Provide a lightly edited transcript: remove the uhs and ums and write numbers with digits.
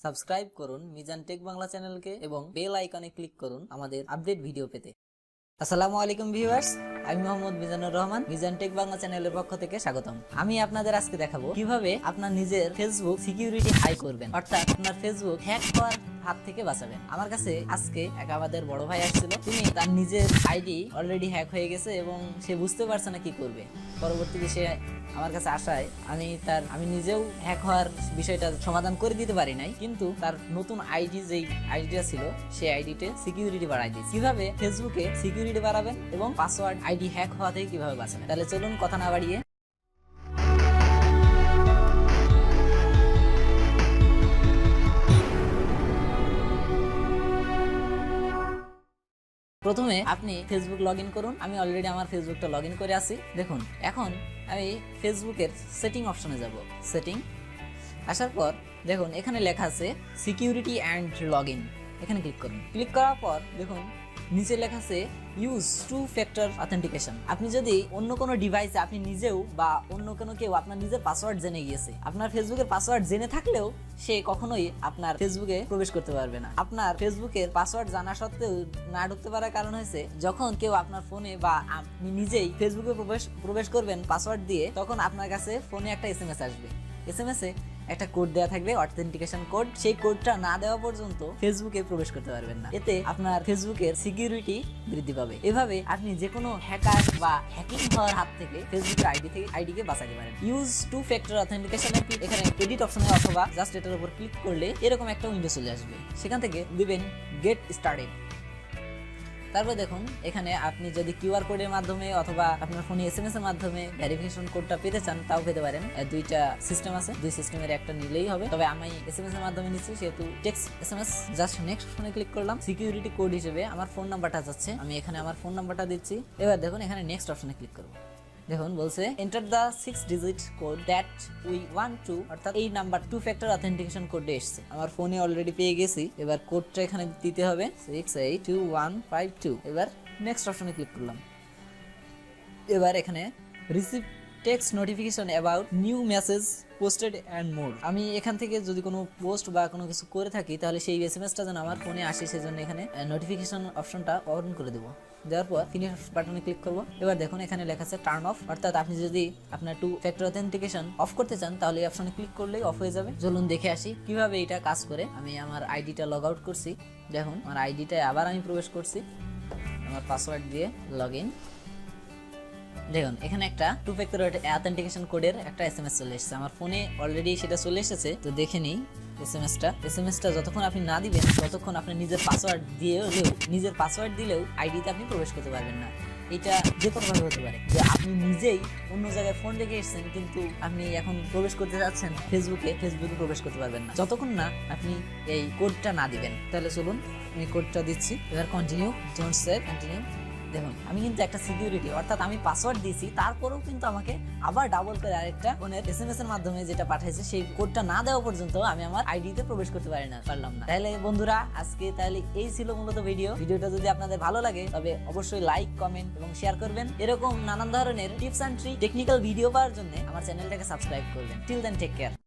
Subscribe করুন Mizan take Bangla চ্যানেলকে এবং বেল আইকনে ক্লিক করুন আমাদের আপডেট ভিডিও পেতে। আসসালামু আলাইকুম ভিউয়ার্স, আমি মোহাম্মদ মিজানুর রহমান, মিজান টেক বাংলা চ্যানেলের পক্ষ থেকে স্বাগতম। আমি আপনাদের আজকে দেখাবো কিভাবে আপনার নিজের ফেসবুক সিকিউরিটি হাই করবেন, অর্থাৎ আপনার ফেসবুক হ্যাক হওয়ার হাত থেকে বাঁচাবেন। আমার কাছে আজকে আমাদের বড় ভাই আসছিল, তিনি তার নিজের আইডি অলরেডি হ্যাক হয়ে গেছে এবং সে বুঝতে পারছে না কি করবে। পরবর্তীতে সে আমার কাছে আসায় আমি নিজেও হ্যাক হওয়ার বিষয়টা সমাধান করে দিতে পারি নাই, কিন্তু তার নতুন আইডি যেই আইডিটা ছিল সেই আইডিতে সিকিউরিটি বাড়াই দিয়েছি। কিভাবে ফেসবুকে সিকিউরিটি বাড়াবেন এবং পাসওয়ার্ড আইডি হ্যাক হওয়া থেকে কিভাবে বাঁচাবেন, তাহলে চলুন কথা না বাড়িয়ে প্রথমে আপনি ফেসবুক লগ ইন করুন। আমি অলরেডি আমার ফেসবুকটা লগ ইন করে আছি। দেখুন, এখন আমি ফেসবুকের সেটিং অপশনে যাব। সেটিং আসার পর দেখুন এখানে লেখা আছে সিকিউরিটি অ্যান্ড লগ ইন, এখানে ক্লিক করুন। ক্লিক করার পর দেখুন নিচে লেখা আছে ইউজ টু ফ্যাক্টর অথেন্টিকেশন। আপনি যদি অন্য কোনো ডিভাইসে আপনি নিজেও বা অন্য কোনো কেউ আপনার নিজের পাসওয়ার্ড জেনে গিয়েছে, আপনার ফেসবুকের পাসওয়ার্ড জেনে থাকলেও সে কখনোই আপনার ফেসবুকে প্রবেশ করতে পারবে না। আপনার ফেসবুকের পাসওয়ার্ড জানা সত্ত্বেও না ঢুকতে পারার কারণ হয়েছে যখন কেউ আপনার ফোনে বা আপনি নিজেই ফেসবুকে প্রবেশ করবেন পাসওয়ার্ড দিয়ে, তখন আপনার কাছে ফোনে একটা এসএমএস আসবে। এসএমএসে একটা কোড দেওয়া থাকবে, অথেন্টিকেশন কোড। সেই কোডটা না দেওয়া পর্যন্ত ফেসবুকে প্রবেশ করতে পারবেন না। এতে আপনার ফেসবুকের সিকিউরিটি বৃদ্ধি পাবে। এভাবে আপনি যে কোনো হ্যাকার বা হ্যাকিং হওয়ার হাত থেকে ফেসবুকের আইডিকে বাঁচাতে পারেন। ইউজ টু ফ্যাক্টর অথেন্টিকেশন এখানে এডিট অপশনে অথবা জাস্ট এটার উপর ক্লিক করলে এরকম একটা উইন্ডো চলে আসবে। সেখান থেকে দিবেন গেট স্টার্টেড। তারপর দেখুন এখানে আপনি যদি কিউআর কোডের মাধ্যমে অথবা আপনার ফোনে এসএমএস এর মাধ্যমে ভেরিফিকেশন কোডটা পেতে চান তাও পেতে পারেন। দুইটা সিস্টেম আছে, দুই সিস্টেমের একটা নিলেই হবে। তবে আমি এসএমএস এর মাধ্যমে নিচ্ছি, সেহেতু টেক্সট এসএমএস। জাস্ট নেক্সট ফোনে ক্লিক করলাম। সিকিউরিটি কোড হিসেবে আমার ফোন নাম্বারটা যাচ্ছে, আমি এখানে আমার ফোন নাম্বারটা দিচ্ছি। এবার দেখুন এখানে নেক্সট অপশনে ক্লিক করব। দেখুন বলছে enter the 6 digit code that we want to, অর্থাৎ এই নাম্বার 2 ফ্যাক্টর অথেন্টিকেশন কোডে এসেছে। আমার ফোনে অলরেডি পেয়ে গেছি। এবার কোডটা এখানে দিতে হবে 682152। এবার নেক্সট অপশনে ক্লিক করলাম। এবার এখানে receive text notification about new message posted and more. আমি এখান থেকে যদি কোনো পোস্ট বা কোনো কিছু করে থাকি তাহলে সেই এসএমএসটা যেন আমার ফোনে আসে, সেজন্য এখানে নোটিফিকেশন অপশনটা অন করে দেবো। দেওয়ার পর ফিনিশ বাটনে ক্লিক করব। এবার দেখুন এখানে লেখা আছে টার্ন অফ, অর্থাৎ আপনি যদি আপনার 2 ফ্যাক্টর অথেন্টিকেশন অফ করতে চান তাহলে এই অপশনে ক্লিক করলেই অফ হয়ে যাবে। চলুন দেখে আসি কিভাবে এটা কাজ করে। আমি আমার আইডিটা লগ আউট করছি। দেখুন আমার আইডিটায় আবার আমি প্রবেশ করছি আমার পাসওয়ার্ড দিয়ে লগ ইন। দেখুন এখানে একটা 2 ফ্যাক্টর অথেন্টিকেশন কোডের একটা এসএমএস চলে এসেছে। আমার ফোনে অলরেডি সেটা চলে এসেছে, তো দেখে নিই এসএমএসটা যতক্ষণ আপনি না দিবেন ততক্ষণ আপনি নিজের পাসওয়ার্ড দিলেও আইডিতে আপনি প্রবেশ করতে পারবেন না। এটা যে কোনোভাবে হতে পারে যে আপনি নিজেই অন্য জায়গায় ফোন রেখে এসেছেন, কিন্তু আপনি এখন প্রবেশ করতে যাচ্ছেন ফেসবুকে প্রবেশ করতে পারবেন না যতক্ষণ না আপনি এই কোডটা না দিবেন। তাহলে চলুন আমি কোডটা দিচ্ছি। এবার কন্টিনিউ, ডোন্ট সেভ, কন্টিনিউ। দেখুন আমি কিন্তু একটা সিকিউরিটি, অর্থাৎ আমি পাসওয়ার্ড দিয়েছি, তারপরেও কিন্তু আমাকে আবার ডাবল করে আরেকটা ফোনের এসএমএস এর মাধ্যমে যেটা পাঠাইছে সেই কোডটা না দেওয়া পর্যন্ত আমি আমার আইডিতে প্রবেশ করতে পারলাম না। তাহলে বন্ধুরা আজকে এই ছিল মূলত ভিডিওটা। যদি আপনাদের ভালো লাগে তবে অবশ্যই লাইক, কমেন্ট এবং শেয়ার করবেন। এরকম নানান ধরনের tips and trick technical video পাওয়ার জন্য আমার চ্যানেলটাকে সাবস্ক্রাইব করবেন। Till then take care.